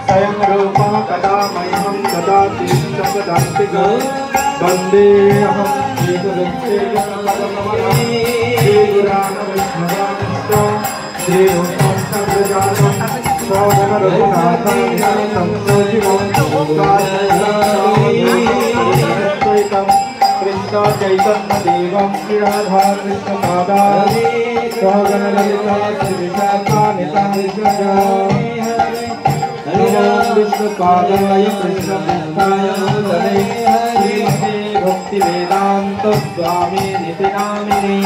स्वयं रूपा कदा मह्यं ददाति सपदान्तिको वन्दे अहं श्रीगुरानविष्णुरामश्च कृष्ण चैतन्यदेवं श्रीराधा कृष्णपादानि सहगणललिता श्रीविशाखानिता विष्णुपादाय कृष्णभक्ताय भूतले श्रीमते भक्तिवेदान्त स्वामी निति नामिने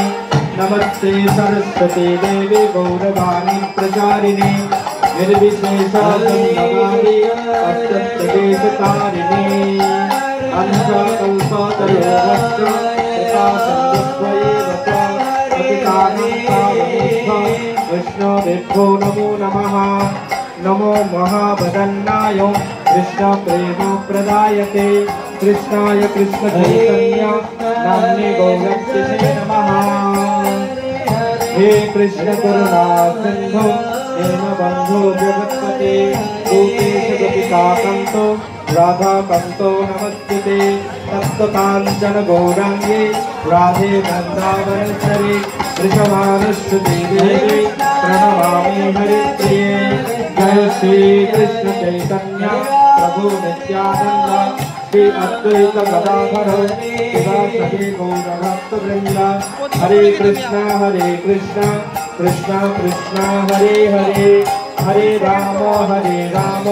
नमस्ते सरस्वती देवी गौरवाणी प्रचारिणे निर्विशेषाशून्यवादी अष्टदेशतारिणे अंशकल्पतरोश्च कृपासंयुक्तयेव च पतितानां पावनेभ्यो वैष्णवेभ्यो नमो नमः। नमो महावदन्नाय कृष्ण प्रेम प्रदायते कृष्णाय कृष्ण चैतन्य नाम्ने गौरक्षसे नमः। हे कृष्ण करुणा सिंधु दीनबन्धो जगत्पते गोपेश गोपिकान्तो राधाकान्तो नमस्ते तप्तकाञ्चन गौराङ्गे राधे वृन्दावनेश्वरी वृषभानुसुते देवी प्रणमामि हरिप्रिये। जय श्री कृष्ण चैतन्य प्रभु नित्यानंद श्री अद्वैत गदाधर शिवासदि गौरभक्तवृंद। हरे कृष्ण कृष्ण कृष्ण हरे हरे हरे राम राम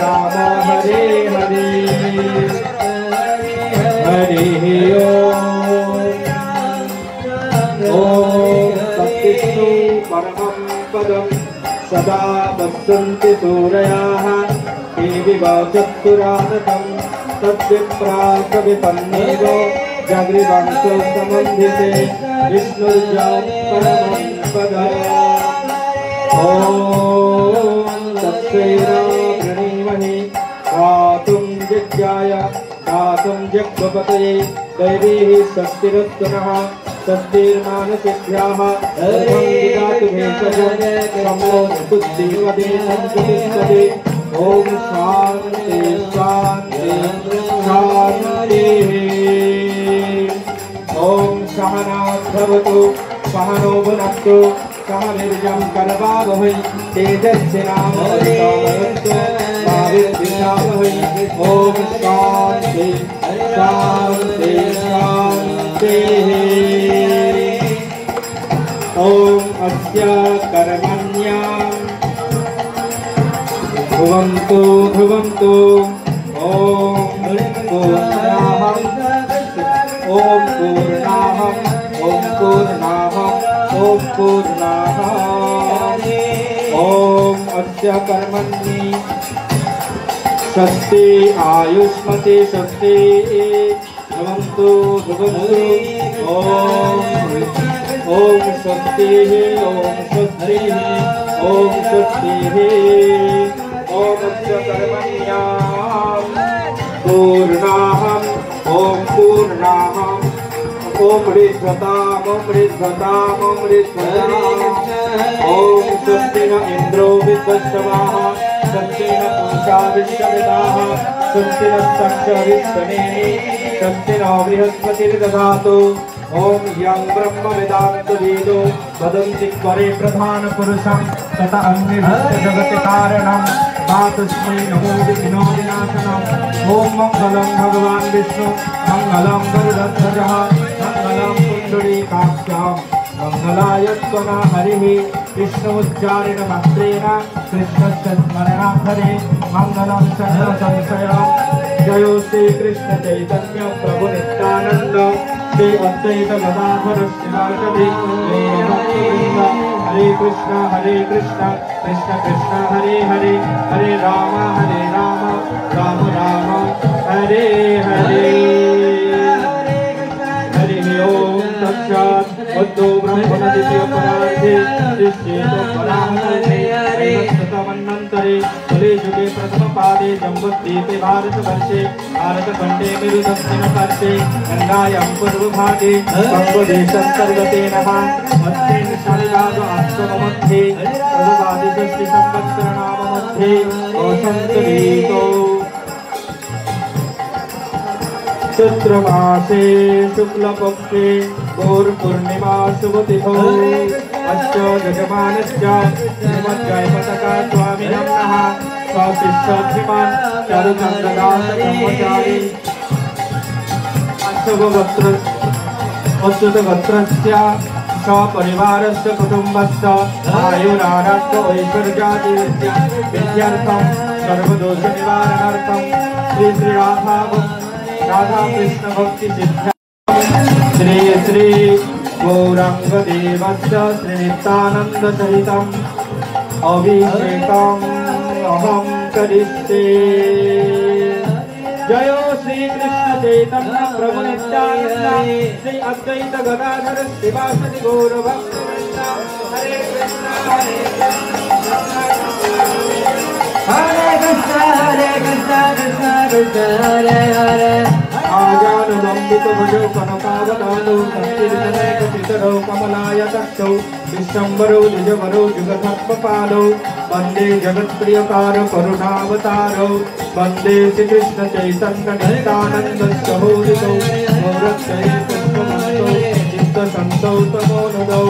राम हरे हरे। हरि ओम सत्तिस्तु परमं पदं सदा पश्यन्ति सूरयाः देवीवा चतुरानतं तद्विप्राकविपन्नेवो जागृवांसो समन्धिते विष्णुर्जां परमं पदम्। ॐ तत्सेनावृणीमहि गातुं यज्ञाय गातुं यज्ञपतये दैवीः स्वस्तिरस्तुनः स्वस्तिर्मानसेभ्यः ददातु भेषजं समोस्तुतिपदे सन्तुतिष्ठते। ॐ शान्ति शान्ति शान्तिः। ॐ सहना भवतु सहनो भुनक्तु सह वीर्यं करवावहै तेजस्विनावधीतमस्तु मा विद्विषावहै। ॐ शान्ति शान्ति शान्तिः। ॐ अस्य कर्मण्यां भुवन्तु भुवन्तु। ॐ पूर्णाहम् ॐ पूर्णाहम् ॐ पूर्णाहम् ॐ पूर्णाहम्। ॐ अस्य कर्मणि स्वस्ति आयुष्मते स्वस्ति भवन्तु भवन्तु। ॐ स्वस्तिः ॐ स्वस्तिः ॐ स्वस्तिः। ॐ अस्य कर्मण्यां पूर्णाहम् ॐ पूर्णाहम् ॐ ऋद्धताम् ॐ ऋद्धताम् ॐ ऋद्धताम्। ॐ स्वस्ति न इन्द्रो विद्वत्सवाः स्वस्ति न पूषा विश्ववेदाः स्वस्ति नक्षरिष्ठनेमिः स्वस्ति नो बृहस्पतिर्दधातु। ॐ यं ब्रह्मवेदान्तवेदो वदन्ति परे प्रधानपुरुषं तत अन्यभूत जगति कारणं तस्मै नमो विघ्नोविनाशनम्। ॐ मङ्गलं भगवान् विष्णु मङ्गलं गरुडध्वजः मङ्गलं पुण्डरीकाक्षः मङ्गलाय त्वना हरिः। विष्णुच्चारिणमन्त्रेण कृष्णस्य स्मरणार्थरे मङ्गलं सर्वसंशयम्। जयो श्री कृष्ण चैतन्य प्रभु नित्यानंद श्री अद्वैत गदाधर शिवासदि हरे कृष्णा कृष्ण कृष्ण हरे हरे हरे राम राम राम हरे हरे हरि ओम तत्सत् बुद्धो ब्रह्मणदिव्य परार्थे दृश्येतो पराहते तमन्नन्तरे कुले युगे प्रथम पादे जम्बुद्वीपे भारतवर्षे भारतखण्डे मेरुदक्षिणपार्श्वे गङ्गायां पूर्वभागे बङ्गदेशान्तर्गते नमः अस्मिन् शनिवार आश्रममध्ये प्रभुवादिषष्टिसंवत्सरनाममध्ये वसन्तऋतौ चैत्रमासे शुक्लपक्षे गौरपूर्णिमा शुभतिथौ अस्य यजमानस्य श्रीमज्जयपताका स्वामिनः नमः स्वशिष्यश्रीमान् चारुचन्द्रदास ब्रह्मचारी अच्युतगोत्रस्य सपरिवारस्य कुटुम्बस्य आयुरारोग्य ऐश्वर्यादिविद्यार्थं सर्वदोषनिवारणार्थं श्री राधा कृष्ण भक्ति सिद्ध्या श्री गौरांग देवस्य श्री नित्यानंद सहितम् अभिषेकम् अहं करिष्ये। जय श्री कृष्ण चैतन्य प्रभु नित्यानंद श्री अद्वैत गदाधर शिवासदि गौर भक्तवृंद हरे कृष्ण कृष्ण हरे हरे आजानुलंबित भुजौ कनकावदातौ संकीर्तनैकपितरौ कमलायतक्षौ विश्वम्भरौ द्विजवरौ जुगधर्मपालौ वन्दे जगत्प्रियकारौ करुणावतारौ वन्दे श्रीकृष्ण चैतन्य नित्यानन्दस्य होदितौ गौरक्षये पुष्पमस्तौ चित्तसन्तौ तमोनुदौ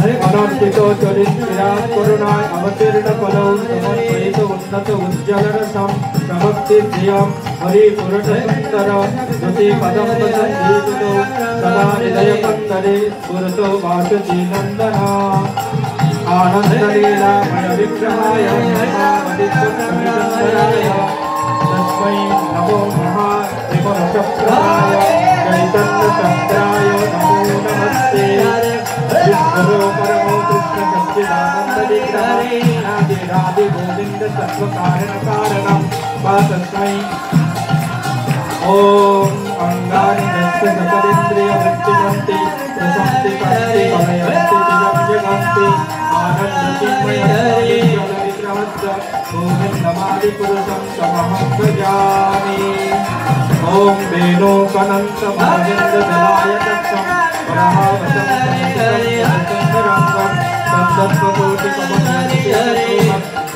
अनर्पितो चरित्रात् करुणाय अवतीर्ण फलौ समर्पयित उन्नत उज्ज्वलरसं समक्ति धियं हरिपुरुषसुन्दर श्रुति पदं संगीतौ सदा हृदयकन्दरे पुरतो वासति नन्दन आनन्दलीलामय विग्रहाय नमामदित्यसुन्दराय तस्मै नमो महात्रिपुरशप्रदाय चैतन्यचन्द्राय नमो नमस्ते। विष्णु परमो कृष्ण सच्चिदानंद विग्रहे राधे राधे गोविंद सत्व कारण कारणम तस्मै ओम अंगानि नस्य सकलेन्द्रिय वृत्तिमन्ति प्रशंति पंति कलयन्ति जगं जगन्ति आनन्दचिन्मय विग्रहस्य गोविन्दमादि पुरुषं तमहं भजामि। ओम वेणो कनन्त महाविन्द जलाय तक्षं वराहवसं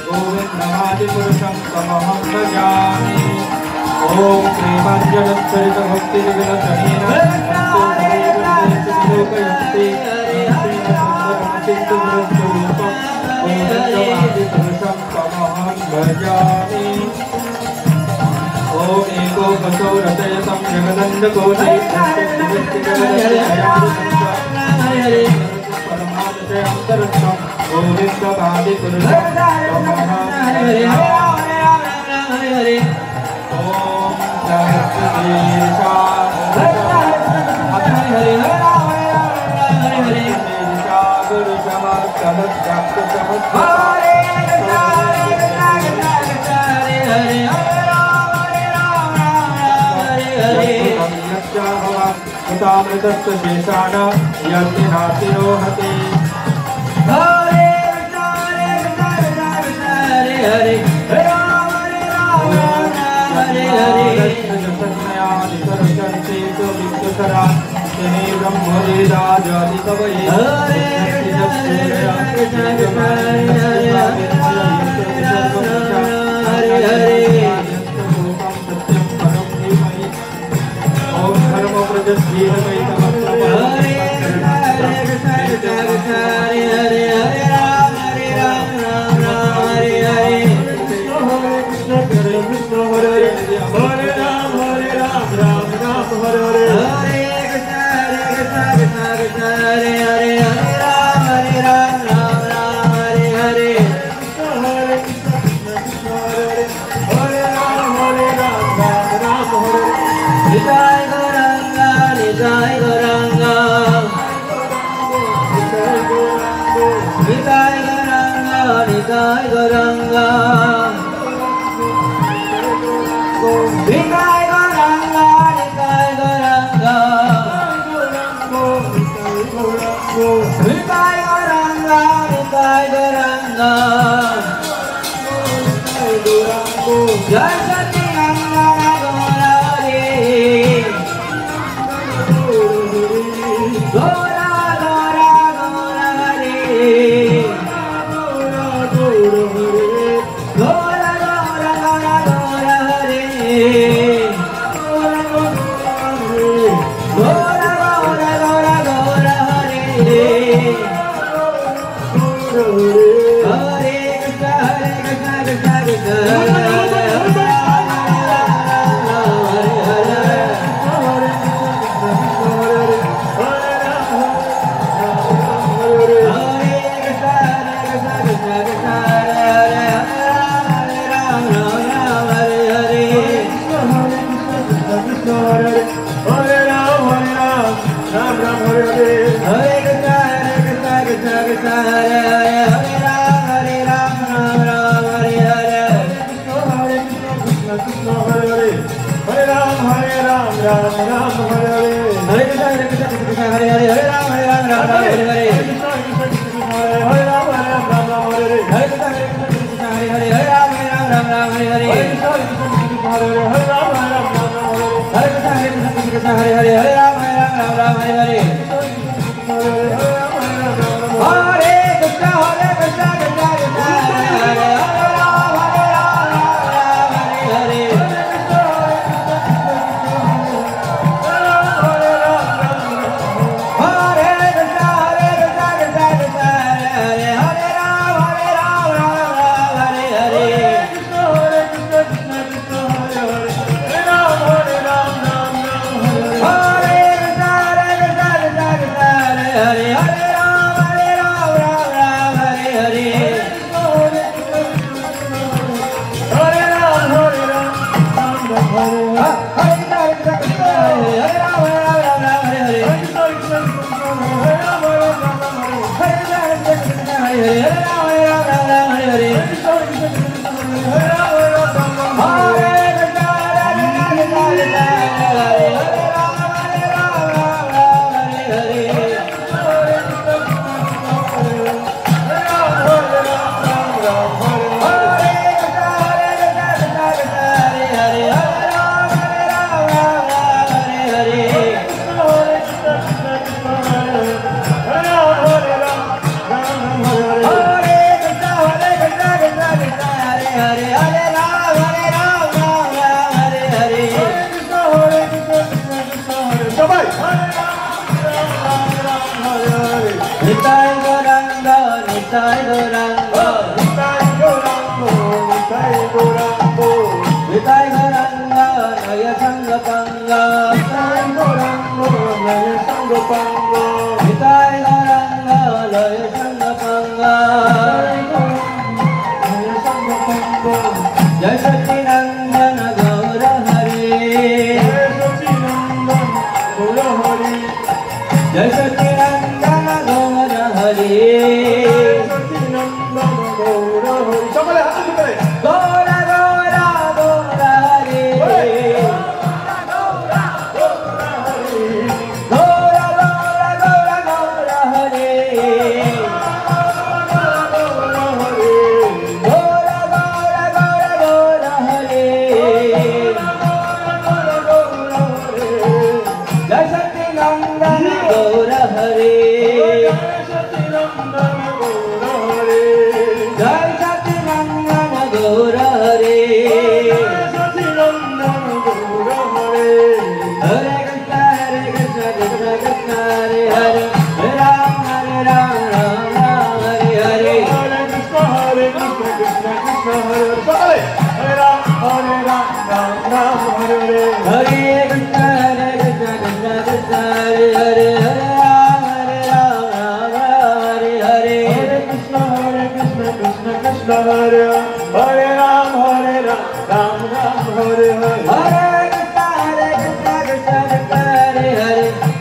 गोविन्दमादिपुरुषं तमहं भजामि। ओम प्रेमाञ्जनचरित भक्तिविगलसनेन लोकयन्ति सिद्धपुरुषं गोविन्दमादिपुरुषं तमहं भजामि। ओम एको कसो रचयतं जगदण्डकोटि परमात्मजयन्तरस्थं गोविन्दमादिपुरुषं तमहं भजामि। ओम सहस्रशीर्षा कृतामृतस्य शेषाण यन्ति नातिरोहति। हरे हरे राम हरे हरे जगन्नायादितरचन्ते च विद्युतरा तेने ब्रह्मवेदाजादिकवये हरे Hare Nitai Gauranga Nitai Gauranga Nitai Gauranga Nitai Gauranga Nitai Gauranga Nitai Gauranga Nitai Gauranga Jai Sati Nandana Gaurari Gaura Gaura Gaurari Gaura Gaura Gaura Gaurari Gaura Gaura Gaura Gaurari Hare Krishna Krishna Krishna Hare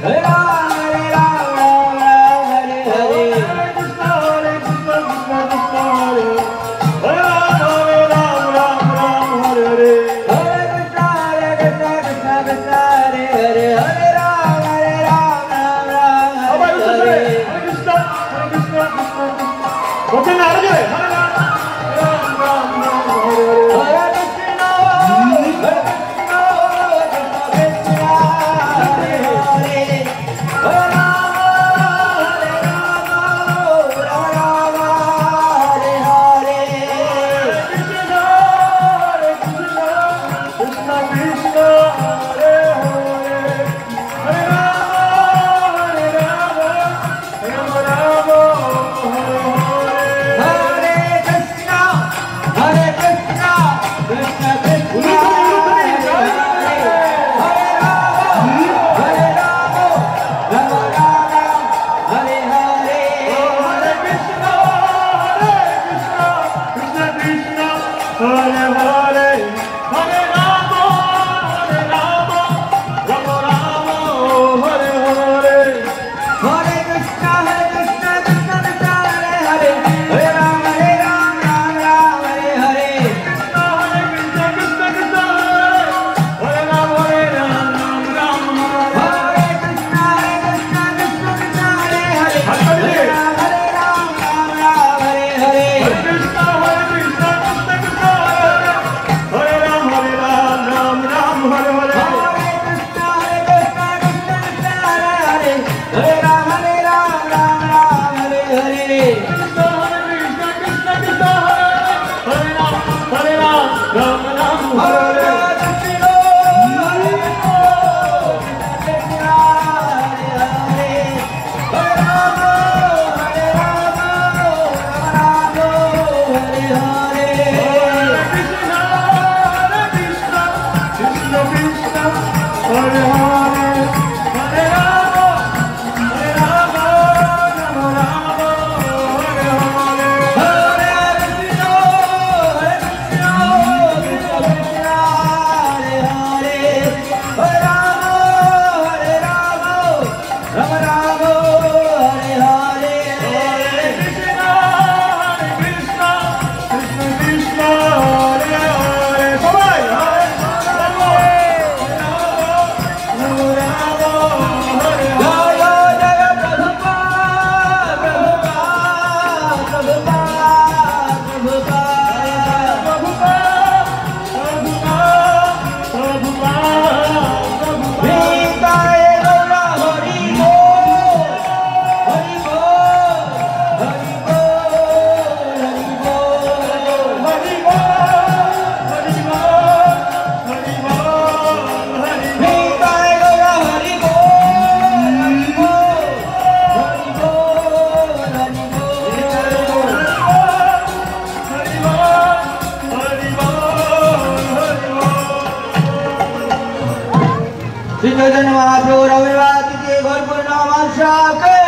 Chaitanya Mahaprabhu रविवार तिथि गौरपूर्ण मानसा के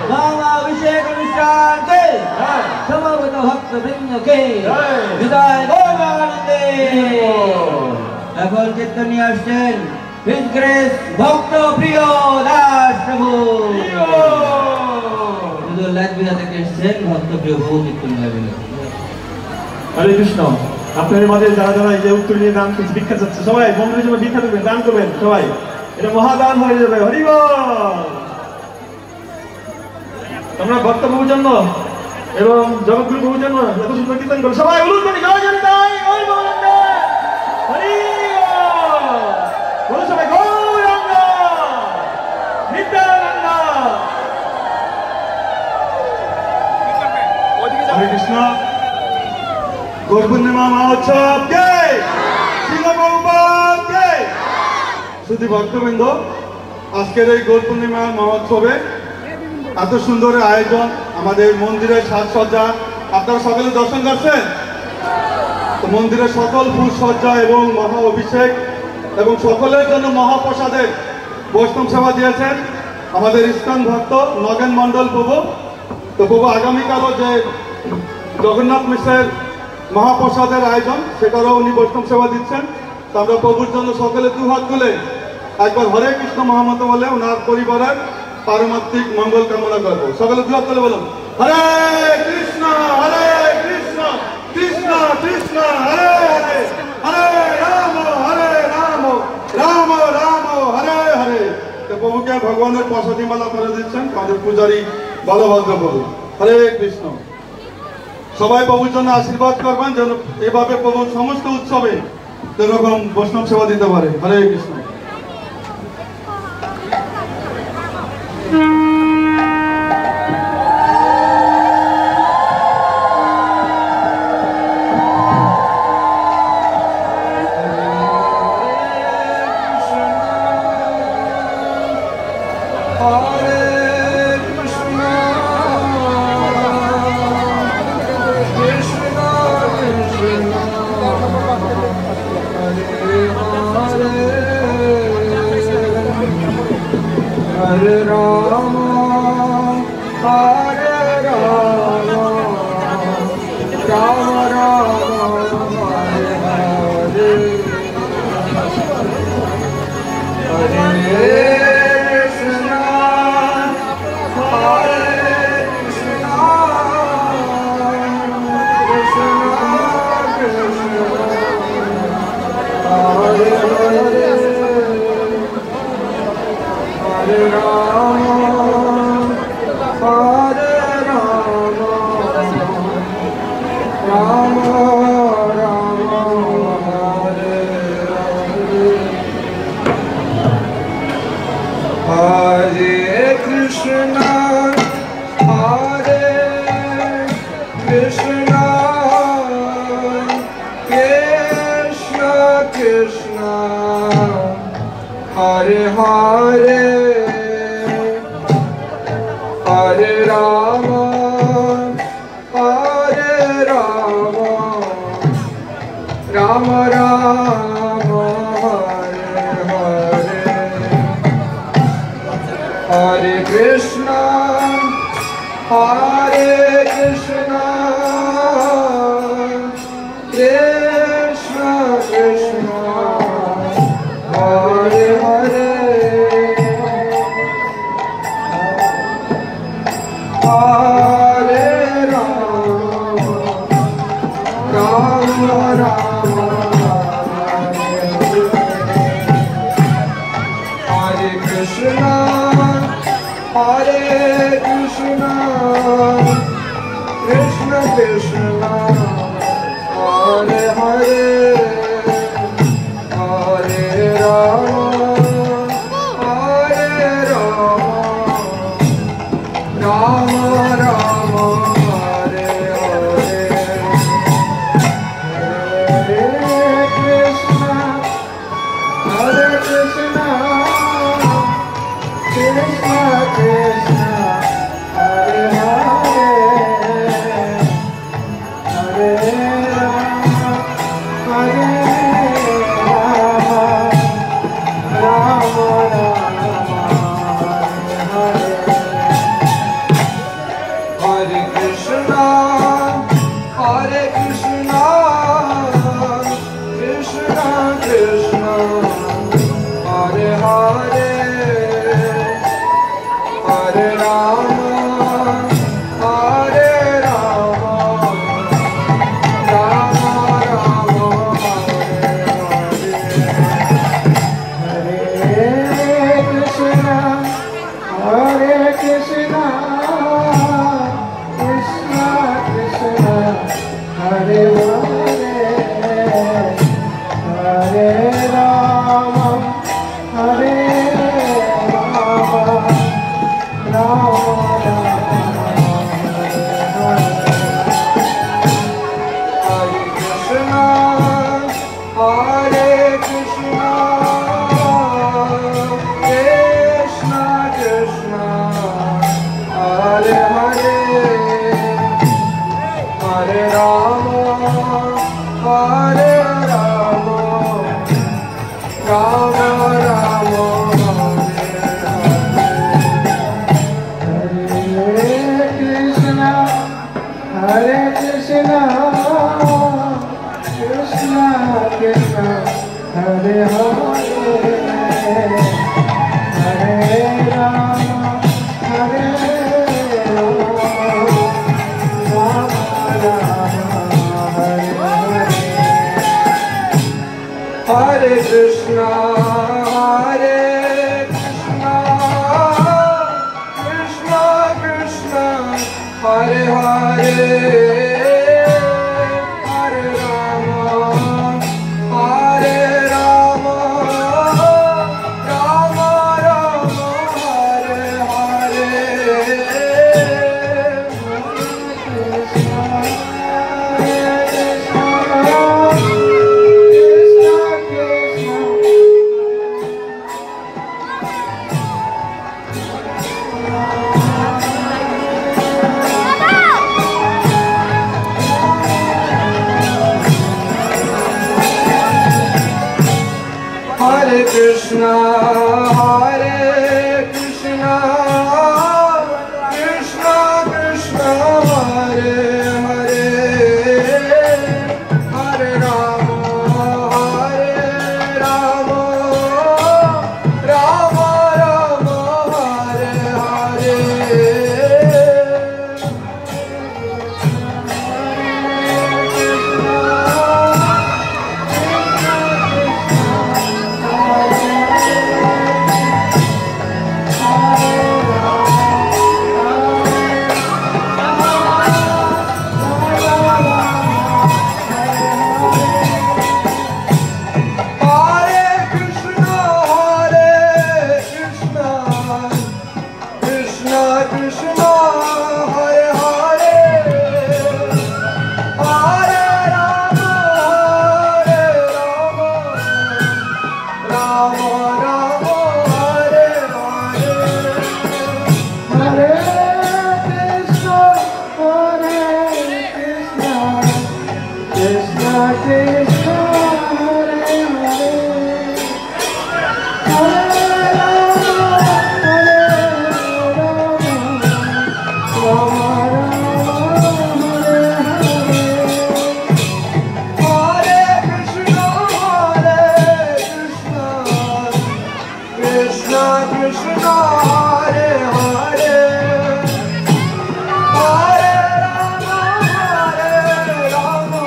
नामाभिषेक अनुष्ठान के समवेत भक्त वृंद के विदाय गौरानंदे এখন কীর্তন নিয়ে আসছেন হিজ গ্রেস ভক্ত প্রিয় দাস প্রভু লাজবিরা থেকে এসেছেন ভক্ত প্রিয় প্রভু কীর্তন গাইবেন। হরে কৃষ্ণ। আপনাদের মাঝে যারা যারা এই যে উত্তর নিয়ে দান করছে ভিক্ষা চাচ্ছে সবাই বন্ধুদের জন্য ভিক্ষা দেবেন, দান করবেন সবাই, এটা মহাদান হয়ে যাবে। হরি বল। তোমরা ভক্ত প্রভুর জন্য এবং জগৎগুরু প্রভুর জন্য এত সুন্দর কীর্তন করো, সবাই বলুন জয় জনিতাই হরি বল। হরি বল। বলুন সবাই গৌরাঙ্গ নিত্যানন্দ। হরে কৃষ্ণ। গৌর পূর্ণিমা মহোৎসব কে শিল প্রভুপাদ কে। শুধু ভক্তবৃন্দ, আজকের এই গৌর পূর্ণিমা মহোৎসবে এত সুন্দর আয়োজন, আমাদের মন্দিরের সাজসজ্জা আপনারা সকলে দর্শন করছেন তো। মন্দিরের সকল ফুলসজ্জা এবং মহা অভিষেক এবং সকলের জন্য মহাপ্রসাদের বৈষ্ণব সেবা দিয়েছেন আমাদের ইস্কন ভক্ত নগেন মন্ডল প্রভু। তো প্রভু আগামীকালও যে জগন্নাথ মিশ্রের মহাপ্রসাদের আয়োজন সেটারও উনি বৈষ্ণব সেবা দিচ্ছেন। তো আমরা প্রভুর জন্য সকলে দু হাত তুলে একবার হরে কৃষ্ণ মহামত বলে ওনার পরিবারের পারমাত্মিক মঙ্গল কামনা করবো। সকলে দু হাত তুলে বলুন হরে কৃষ্ণ কৃষ্ণ কৃষ্ণ হরে হরে, হরে রাম রাম রাম হরে হরে। তো প্রভুকে ভগবানের প্রসাদী মালা করে দিচ্ছেন আমাদের পূজারী বলভদ্র প্রভু। হরে কৃষ্ণ। সবাই প্রভুর জন্য আশীর্বাদ করবেন যেন এভাবে প্রভুর সমস্ত উৎসবে যেরকম বৈষ্ণব সেবা দিতে পারে। হরে Krishna. Hare Rama, Hare Rama, Rama Rama, Hare Hare, Hare Krishna, Hare Krishna, Krishna Krishna, Hare Hare. Hare Rama, Hare Rama, Rama Rama, Hare Hare, Hare Krishna, Hare Krishna, Krishna Krishna, Hare Hare, Hare Rama, Hare Rama, Rama Rama, Hare Hare. Hare Krishna, Hare Krishna, Krishna Krishna, Hare Hare, Hare Rama, Rama Rama, Hare Krishna, Hare Krishna, Krishna Krishna, Hare Hare, Hare Rama, Hare Rama, Rama Rama, Hare Hare, Hare Krishna, Hare Krishna, Krishna Krishna, Hare Hare, Hare Rama, Hare Rama, Rama Rama, Hare Hare, Hare Krishna, Hare Krishna, Krishna Krishna, Hare Hare, Hare Rama, Hare Rama, Rama Rama, Hare Hare, Hare Krishna, Hare Krishna, Krishna Krishna, Hare Hare, Hare Rama, Hare Rama, Rama Rama, Hare Krishna, Hare Krishna, Krishna Krishna, Hare Hare, Hare Rama, Hare Rama, Rama Rama, Hare Krishna, Hare Krishna, Krishna Krishna, Hare Hare, Hare Rama, Hare Rama, Rama Rama, Hare Hare, Hare Krishna, Hare Krishna, Krishna Krishna, Hare Hare, Hare Rama, Hare Rama, Rama Rama, Hare Hare, Hare Krishna, Krishna Krishna, Hare Krishna, Hare Krishna, Krishna Krishna, Hare Hare, Hare Rama, Hare Rama, Rama Rama, Hare Hare, Krishna Hare Hare Hare Rama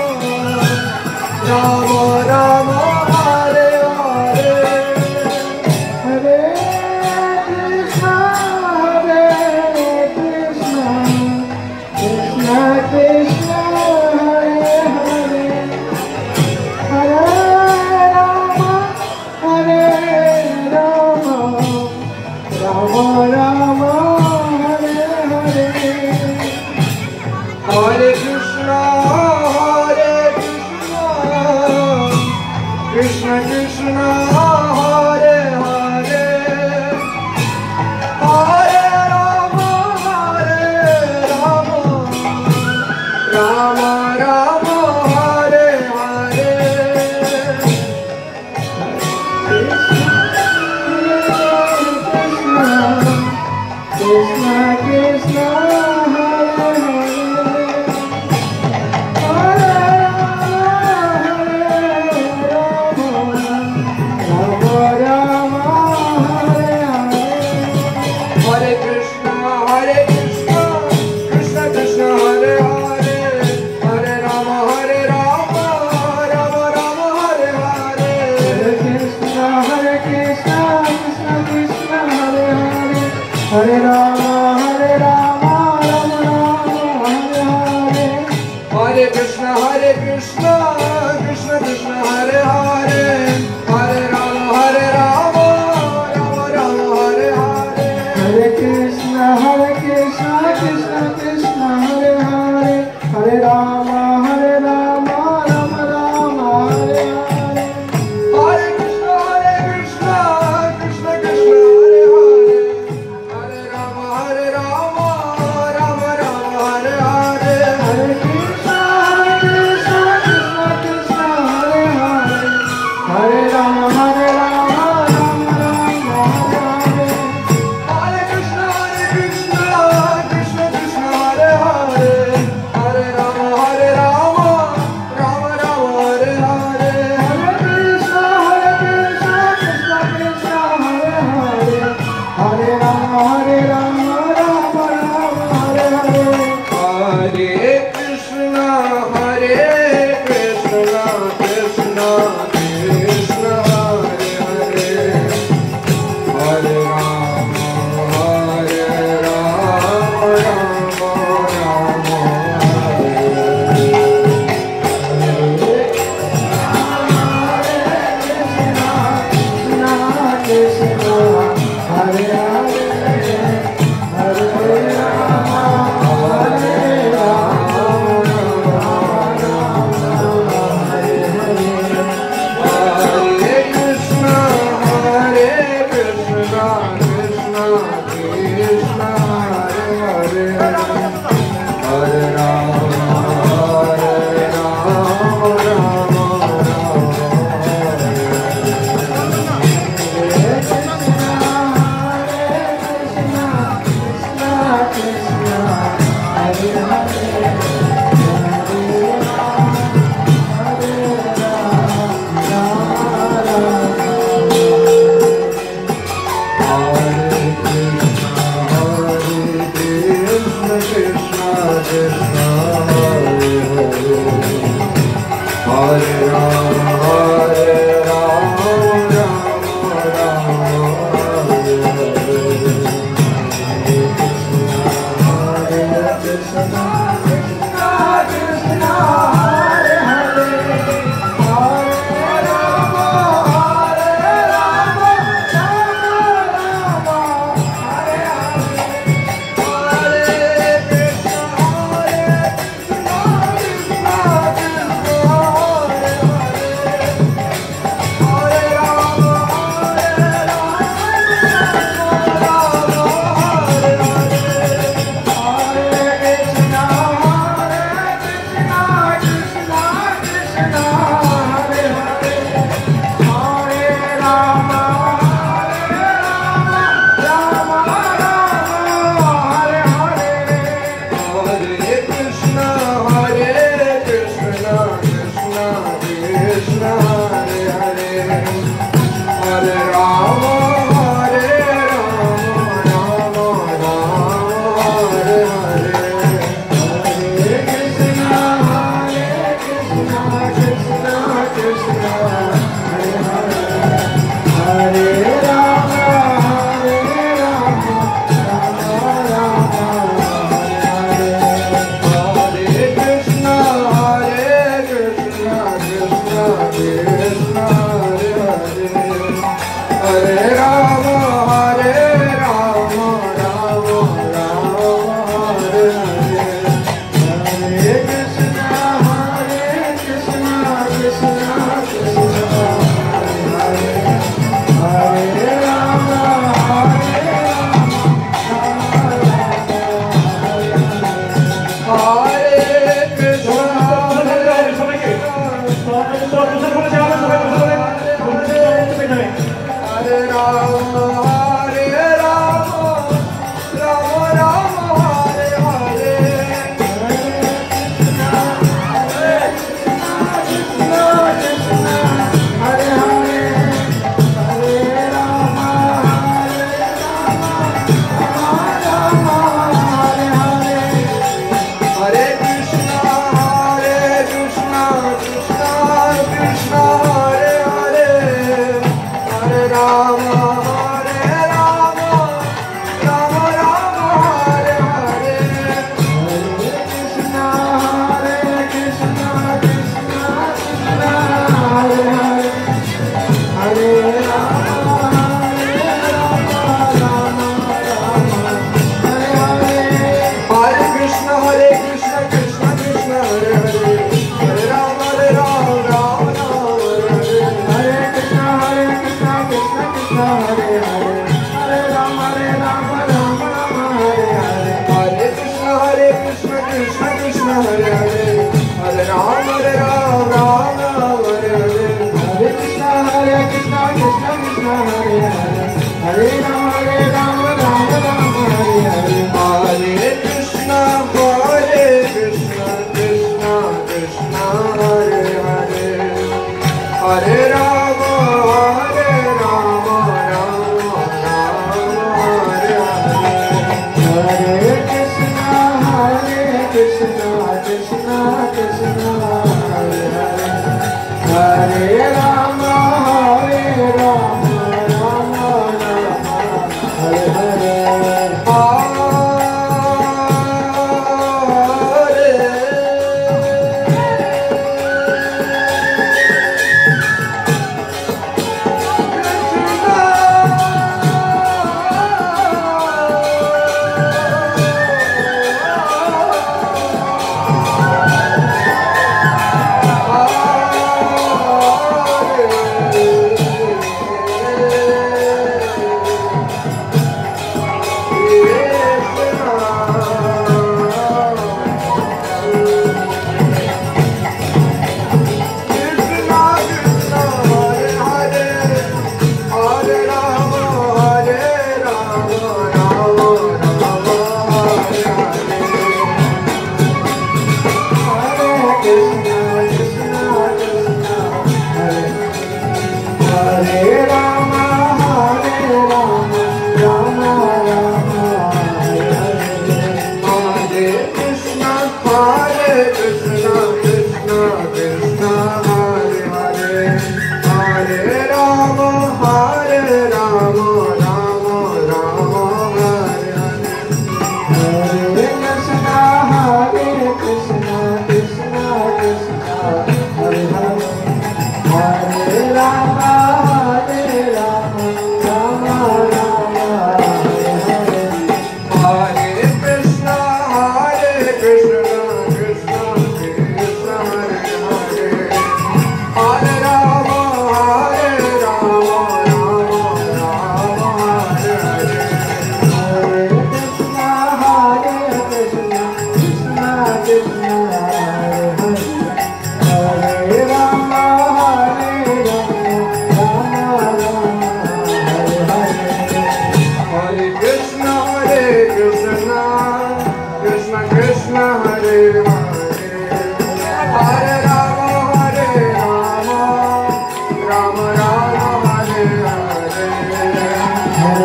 Rama Rama Hare Hare Hare Krishna Krishna Krishna Hare Hare Hare Rama Rama Rama Hare Hare Hare Krishna Krishna Krishna Hare Hare Hare Rama Rama Rama Hare Hare Krishna Krishna Hare Hare Rama Rama Hare Hare Krishna Krishna Krishna Hare Hare Hare Rama Rama Rama Hare Hare Krishna Krishna Krishna Hare Hare Hare Rama Rama Rama Hare Hare Hare Krishna Krishna Krishna Hare Hare Hare Rama Rama Rama Hare Hare Hare Krishna Krishna Krishna Hare Hare Hare Rama Rama Rama Hare Hare Hare Krishna Krishna Krishna Hare Hare Hare Rama Rama Rama Hare Hare Hare Krishna Krishna Krishna Hare Hare Hare Rama Rama Rama Hare Hare Hare Krishna Krishna Krishna Hare Hare Hare Rama Rama Rama Hare Hare Hare Krishna Krishna Krishna Hare Hare Hare Rama Rama Rama Hare Hare Hare Krishna Krishna Krishna Hare Hare Hare Rama Rama Rama Hare Hare Hare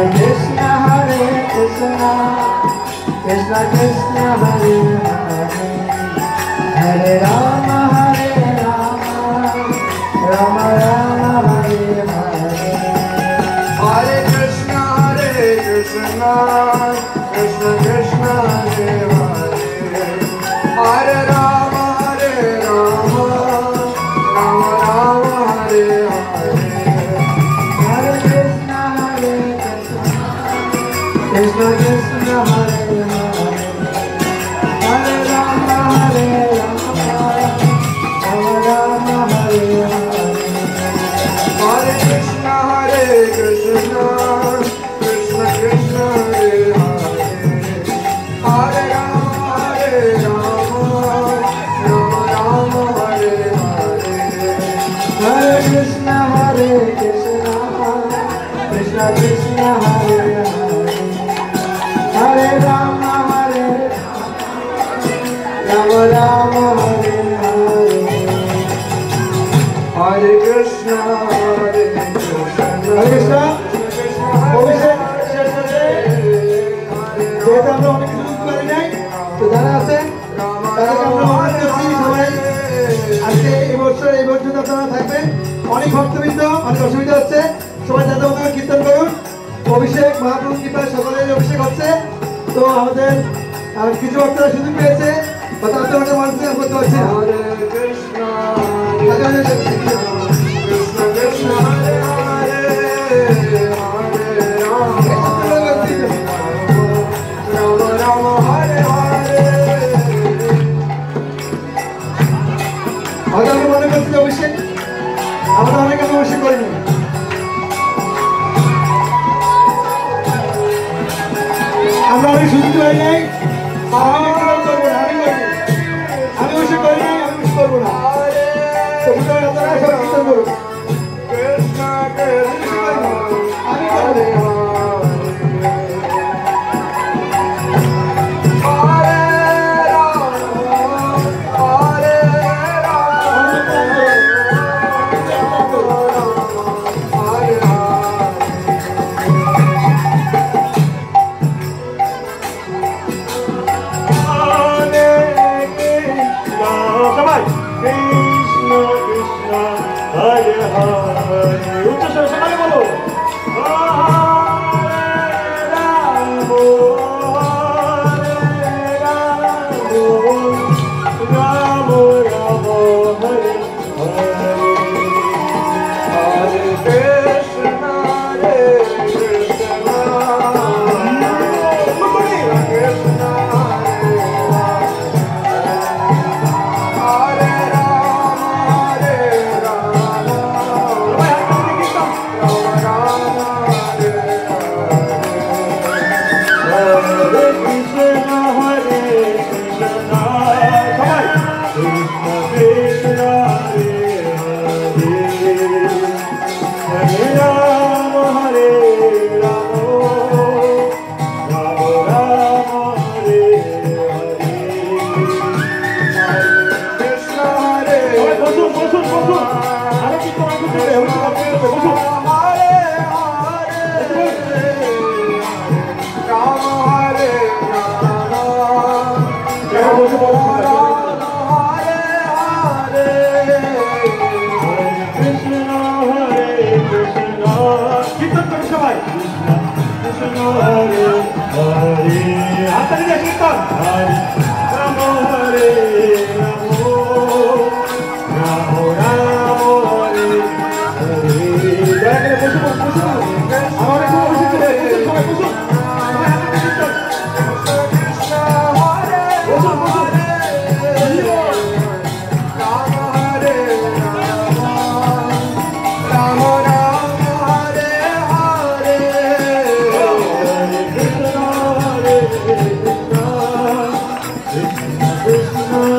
Krishna Hare Krishna Krishna Krishna Hare Hare Hare Rama Rama Rama Hare Hare Hare Krishna Krishna Krishna Hare Hare Hare Rama Rama Rama Hare Hare Hare Krishna Krishna Krishna Hare Hare Hare Rama Rama Hare Hare Hare Krishna Krishna Krishna Krishna Hare Hare Hare Rama Rama Hare Hare Hare Krishna Krishna Krishna Krishna Hare Hare Hare Rama Rama Hare Hare Hare Krishna অভিষেক শেষ হচ্ছে যেহেতু আমরা অনেক কিছু বুঝতে পারি নাই তো যারা আছেন তাদেরকে আমরা অনুরোধ করছি সবাই আজকে এই বছর আপনারা থাকবেন অনেক ভক্তবৃন্দ অনেক অসুবিধা হচ্ছে সবাই যাদের মতো কীর্তন করুন অভিষেক মহাপ্রভু কৃপায় সকলের অভিষেক হচ্ছে তো আমাদের কিছু ভক্তরা সুযোগ পেয়েছে বা তাদের অনেক মানুষ করতে পারছে না হয়তো আমি মনে করছি অভিষেক আমরা অনেকে অভিষেক করিনি আমরা অনেক সুযোগ পাই নাই আমি অভিষেক করি নাই আমি অভিষেক করবো না আপনারা সব কীর্তন করুন Krishna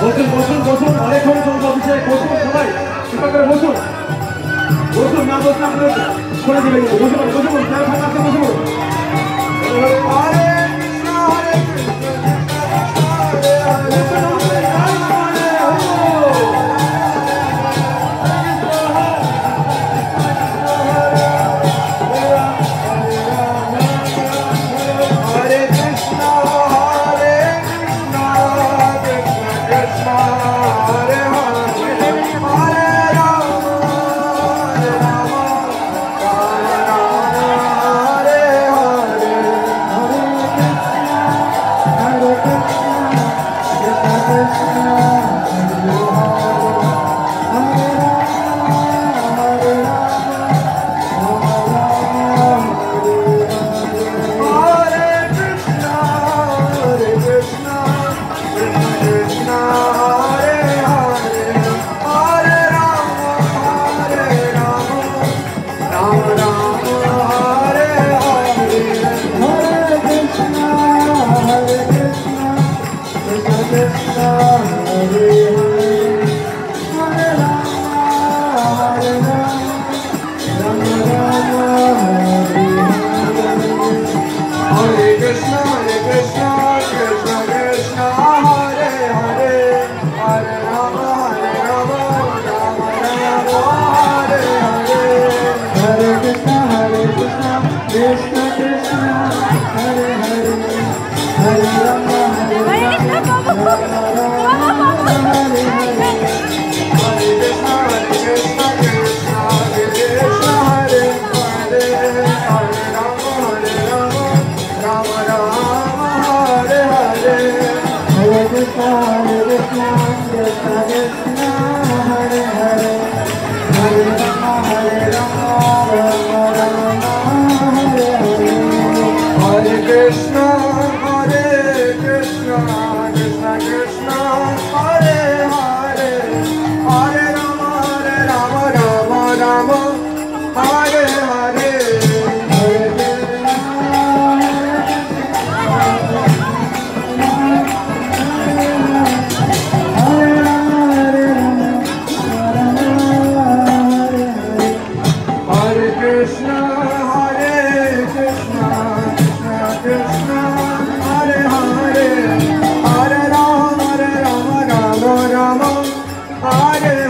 বসুন বসুন বসুন অনেকক্ষণ চলছে অফিসে বসুন সবাই কৃপা করে বসুন বসুন না বসুন আপনার করে দিবেন বসুন বসুন ফাঁকা আছে বসুন Hare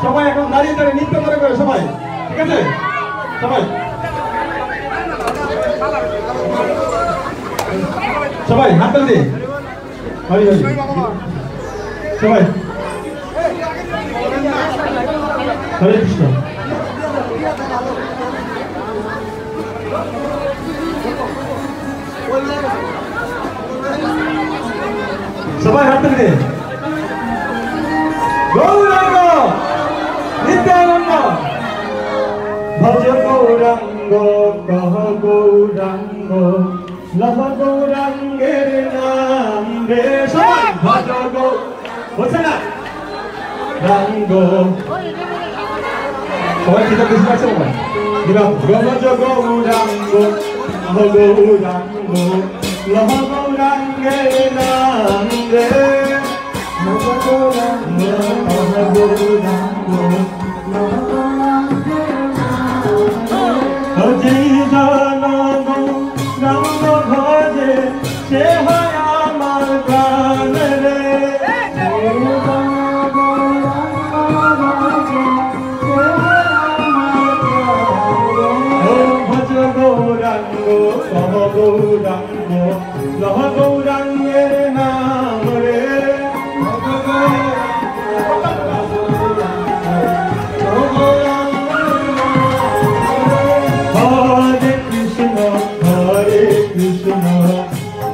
সবাই এখন দাঁড়িয়ে দাঁড়িয়ে নৃত্য করে করে সবাই, ঠিক আছে? সবাই সবাই হাত তালি দিয়ে হরি হরি সবাই হরে কৃষ্ণ। সবাই হাত তালি দিয়ে গৌরাঙ্গ নিত্যানন্দ ভজ গৌরাঙ্গ কহ গৌরাঙ্গ লভ গৌরাঙ্গের নাম রে সবাই ভজ বলছে না রাঙ্গ সবাই ঠিক আছে বুঝতে পারছে সবাই দিলাম ভজ গৌরাঙ্গ কহ গৌরাঙ্গ লভ গৌরাঙ্গের নাম রে ভজ গৌরাঙ্গ কহ গৌরাঙ্গ ভজে জানব রাম ভজে সে হয় আমার প্রাণ রে ভজ গৌরাঙ্গ কহ গৌরাঙ্গ লহ গৌরাঙ্গের নাম রে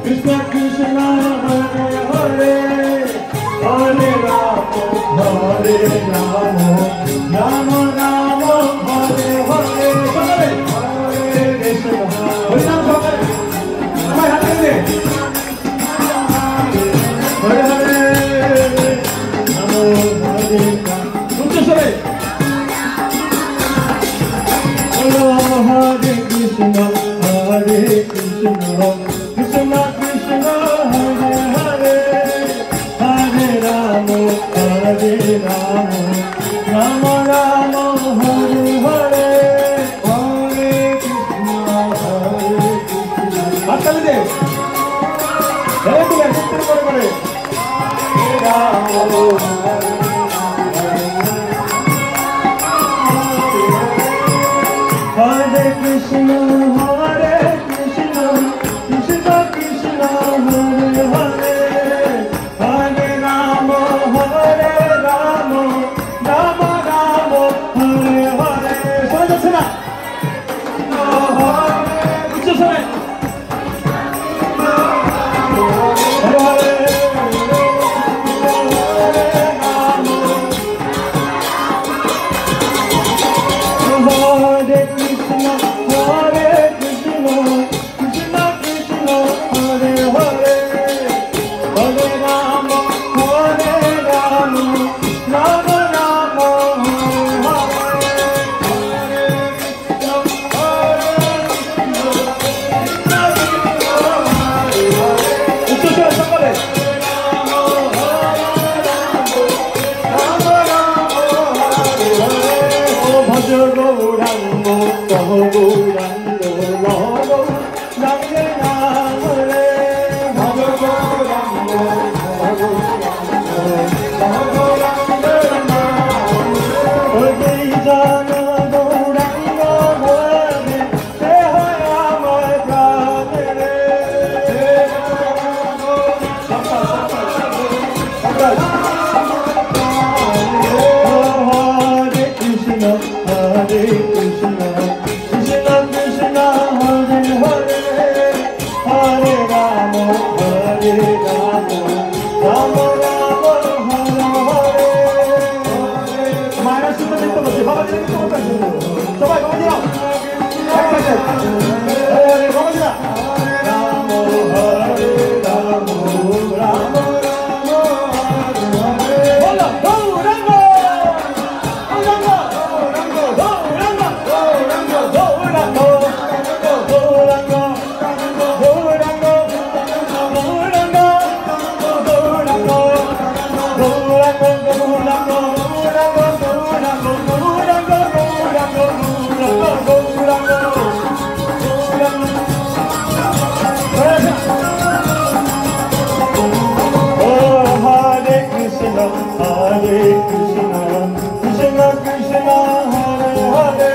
Krishna Krishna Hare Hare Hare Rama Hare Rama Rama Rama Hare Hare Hare Krishna Hare Hare Hare Hare Namo Hare Krishna Hare Krishna Hare Krishna Krishna Krishna Hare Hare Hare Rama Hare Rama Rama Rama Hare Hare Hare Krishna Hare Krishna Atali de Hare Krishna Hare Hare Rama Hare Krishna Hare Krishna Krishna Krishna Hare Hare Hare Rama Hare Rama Rama Rama Hare Hare শোনা যাচ্ছে না উচ্চ স্বরে Hare Hare Hare Krishna Hare Krishna Krishna Krishna Hare Hare Hare Rama Hare Rama Rama Rama Hare Hare উচ্চস্বরে সকলে ভজ গৌরাঙ্গ কহ গৌরাঙ্গ লহ গৌরাঙ্গের নাম রে ভজ গৌরাঙ্গ কহ গৌরাঙ্গ লহ গৌরাঙ্গের নাম রে জান গৌরাঙ্গ ভজে সে হয় আমার প্রাণ রে Hare Krishna Hare Krishna Krishna Krishna Hare Hare Hare Rama Hare Rama Rama Rama Hare Hare মায়েরা শুনতে দেখতে পাচ্ছি বাবা দেখতে পাচ্ছি সবাই বাবা দিও একসাথে হরে বাবা দিও রাম হরে Ram Ram Hare Krishna Krishna Krishna Hare Hare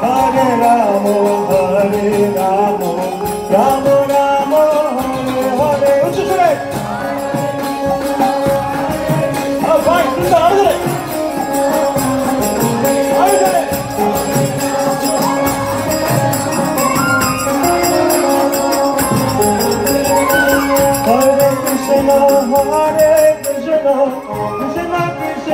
Hare Rama Hare Rama Rama Rama Hare Hare উচ্চস্বরে ভাই তুমি তো আরো Hare Krishna Krishna Krishna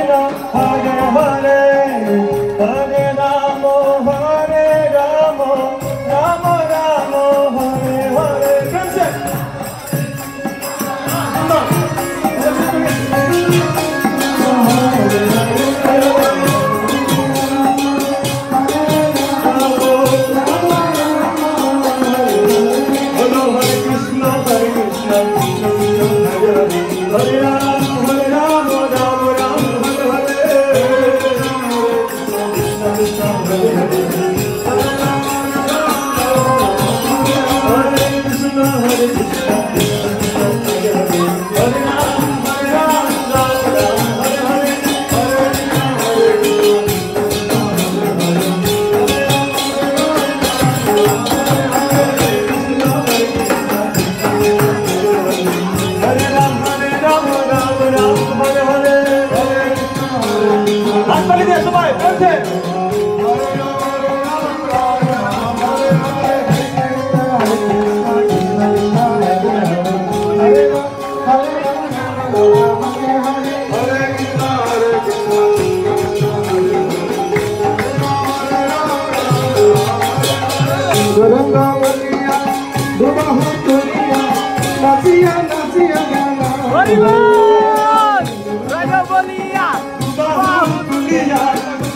বলছে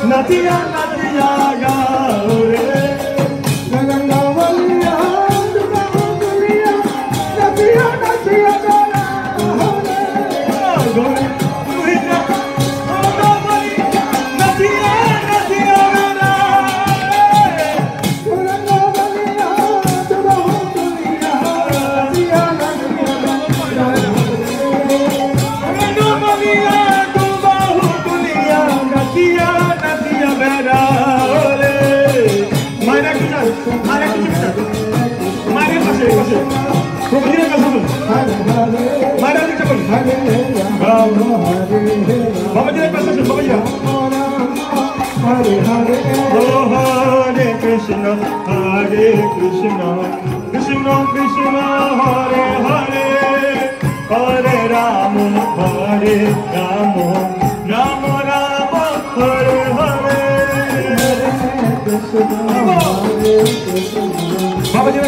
नदिया नदिया गाओ रे गंगा बलिया दुनिया नदिया नदिया गाओ रे नदिया नदिया नदिया गंगा बलिया दुनिया नदिया नदिया Hare Krishna, Krishna Krishna, Hare Hare, Hare Rama, Rama Rama, Hare Hare. Baba ji,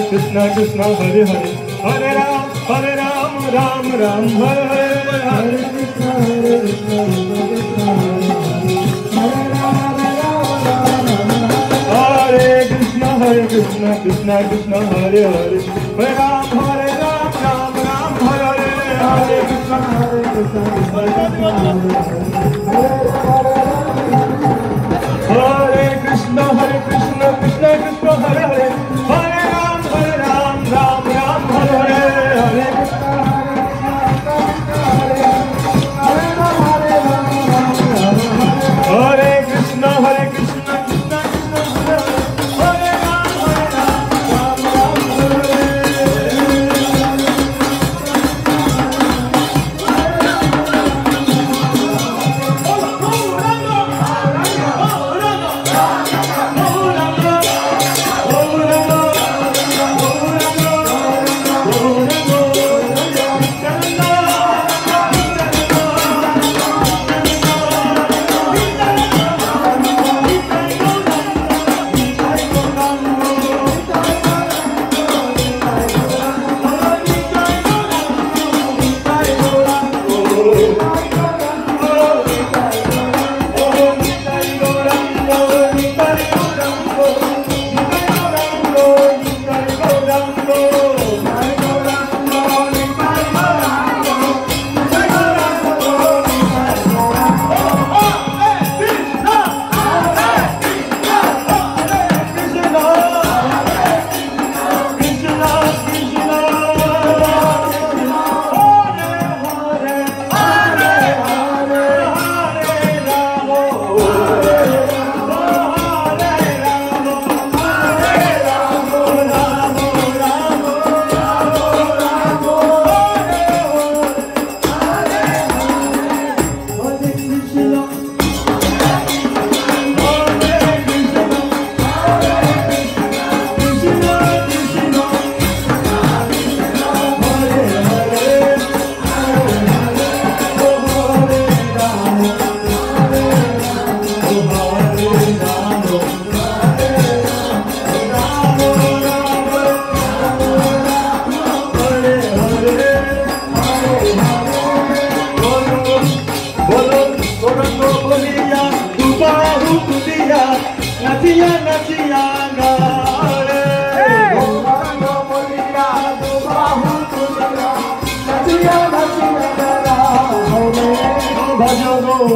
Krishna Krishna, Hare Hare, Hare Rama, Rama Rama, Hare Hare, Hare Krishna, Hare Hare, Hare Rama, Hare Krishna, Krishna Krishna, Hare Hare, Hare Ram, Ram Ram, Hare Hare, Hare Krishna, Krishna Krishna, Krishna Hare Hare, Hare Ram, Ram Ram, Hare Hare, Hare Krishna, Krishna Hare Krishna, Krishna Krishna, Hare Hare, Hare Ram, Ram Ram, Hare Hare, Hare Krishna, Hare Krishna, Hare Krishna, Krishna Krishna, Hare Hare, Hare Ram, Ram Ram, Hare Hare. Oh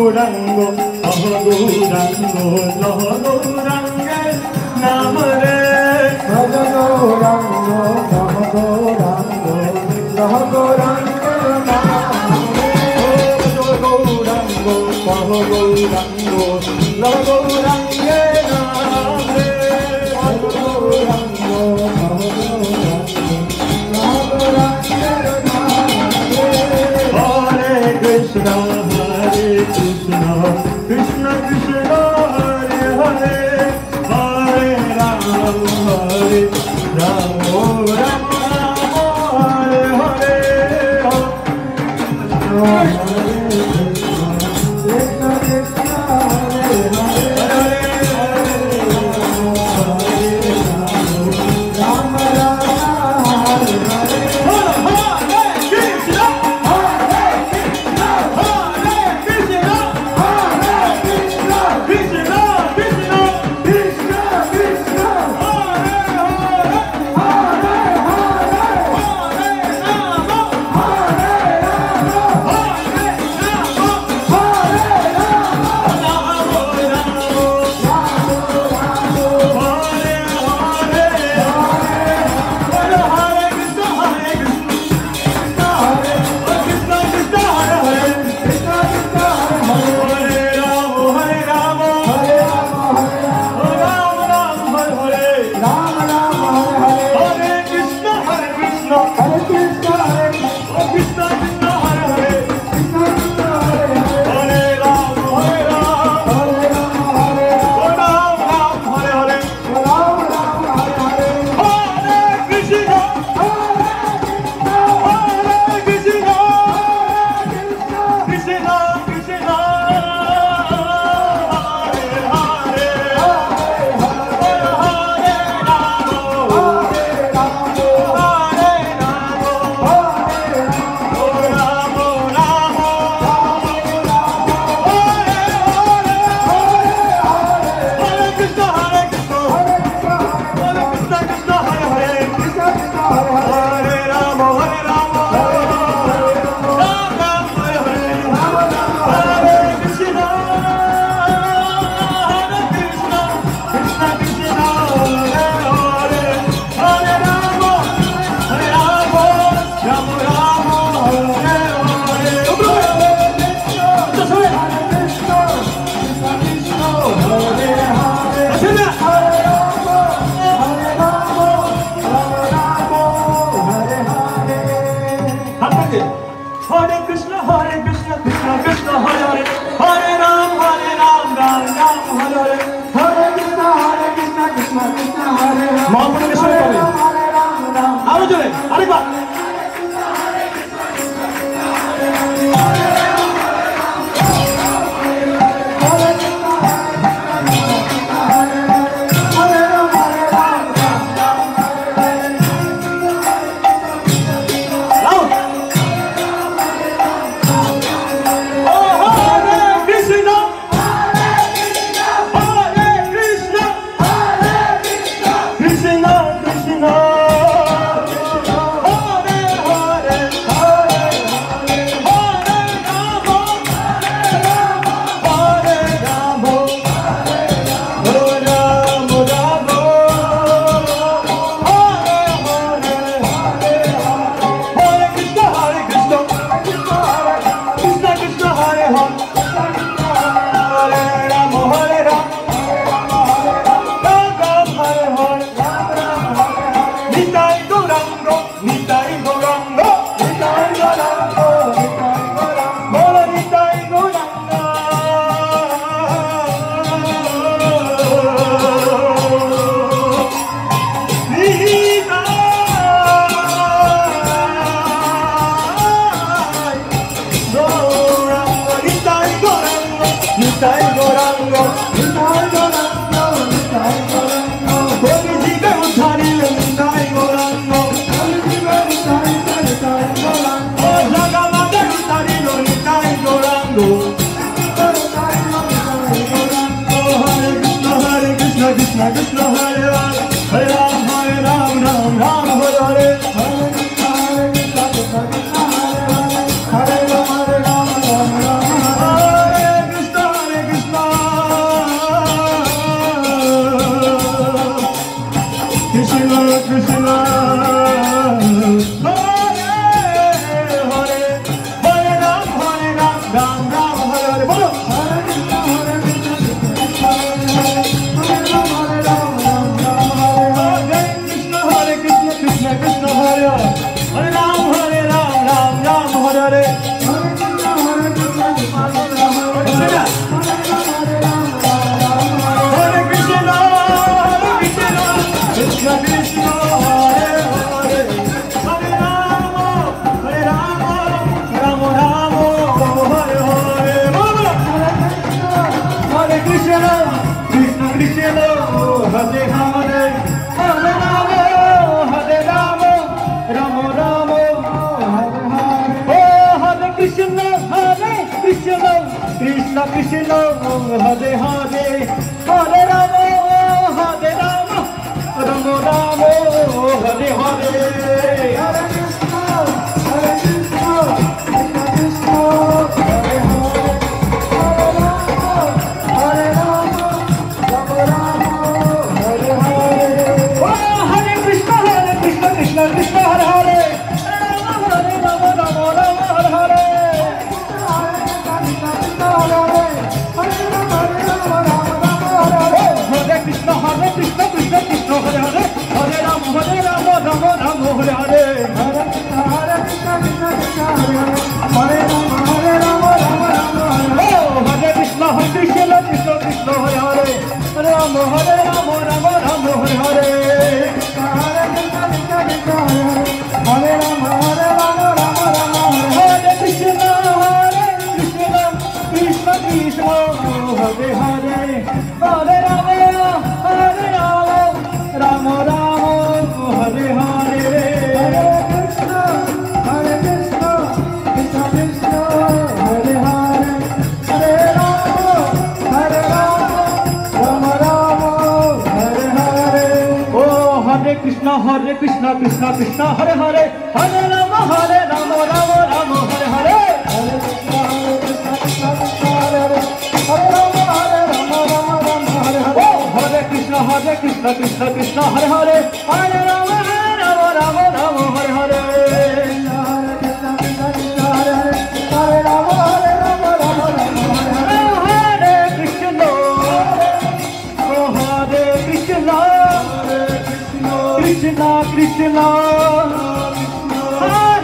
Gauranga লহ গৌরাঙ্গ লহ গৌরাঙ্গের নাম রে ভজ গৌরাঙ্গ লহ গৌরাঙ্গ লহ গৌরাঙ্গের নাম রে গৌরাঙ্গ লহ গৌরাঙ্গ লহ গৌরাঙ্গের নাম রে ভজ গৌরাঙ্গ লহ গৌরাঙ্গ লহ গৌরাঙ্গের নাম রে হরে কৃষ্ণ কৃষ্ণ কৃষ্ণ হরে হরে হরে রাম হরে রাম রাম হরে হরে কৃষ্ণ কৃষ্ণ হরে হরে রাম রাম হরে হরে মহাপ্রভুকে শুরু করে আরো জোরে আরেকবার Krishna Hare Ram Ram Ram Hare Hare bolo Hare Krishna Krishna Krishna Hare Hare Hare Ram Ram Ram Hare Hare Krishna Krishna Hare Hare Hare Rama Rama Rama Hare Hare Hare Krishna Krishna Krishna Hare Hare Hare Rama Rama Rama Hare Hare Oh Hare Krishna Krishna Krishna Hare Hare Hare Rama Hare Rama Ramo Ramo Hare Hare Hare Krishna Krishna Krishna Hare Hare Hare Rama Hare Rama Ramo Ramo Hare Hare Oh Hare Krishna Krishna Krishna Hare Hare Hare Rama Ramo Ramo Hare Hare Hare Krishna Krishna Krishna Hare Hare Hare Rama Rama Ramo Hare Hare Hare Krishna Krishna Krishna Hare Hare Hare Rama Rama Ramo Hare Hare Hare Krishna Krishna Krishna Hare Hare Hare Rama Rama Ramo Hare Hare Hare Krishna Krishna Krishna Hare Hare Hare Rama Rama Ramo Hare Krishna Krishna Krishna Hare Hare Hare Rama Rama Ramo Hare Hare Hare Krishna Krishna Krishna Hare Hare Hare Rama Rama Ramo Hare Hare Oh Hare Krishna Krishna Krishna Hare Hare Hare Rama Rama Ramo Hare Hare Hare Krishna Krishna Krishna Hare Hare Hare Rama Rama Ramo Hare Hare Hare Krishna Krishna Hare Hare Hare Rama Rama Ramo Hare Hare Hare Krishna Krishna Hare Hare Hare Rama Rama Ramo Hare Hare Hare Krishna Oh Hare Krishna Krishna Krishna Hare Hare Oh Hare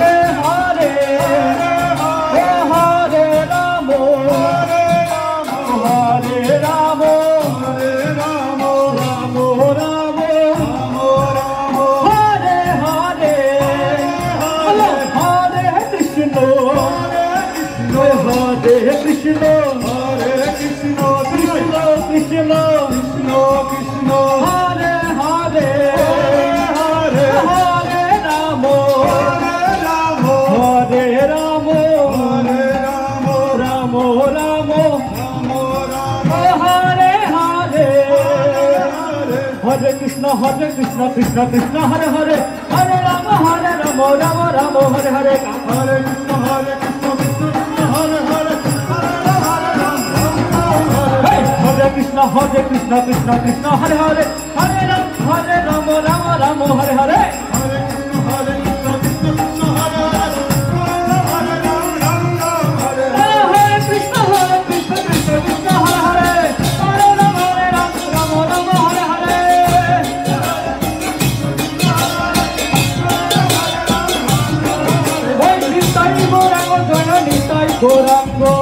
Ramo Hare Ramo Hare Krishna Krishna Krishna Krishna Hare Hare Hare Ramo Hare Ramo Ramo Ramo Hare Hare Hare Krishna Krishna Krishna Hare Hare Hare Rama Ramo Ramo Hare Hare Hare Krishna Hare Krishna Krishna Hare Hare Hare Rama Ramo Hare Hare Hare Krishna Krishna Krishna Hare Hare Hare Rama Ramo Hare Hare Hey Nitai Gorango Jaya Nitai Gorango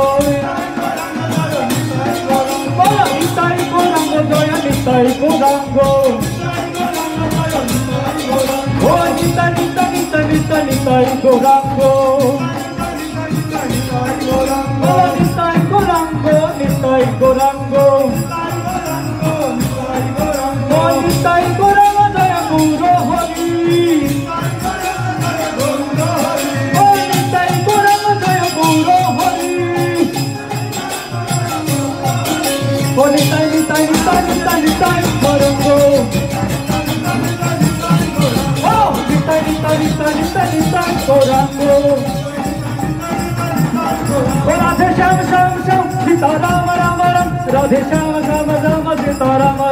Nitai Gorango Jaya Nitai Gorango Oh Nitai Gorango Oh Nitai Gorango Oh Nitai Gorango Jaya Guru Hari Oh Nitai Gorango Jaya Guru Hari Oh Nitai Gorango Oh Nitai Gorango Oh Radhe Sham Sham Sham Sita Rama Rama Ram Radhe Sham Sham Sham Sita Rama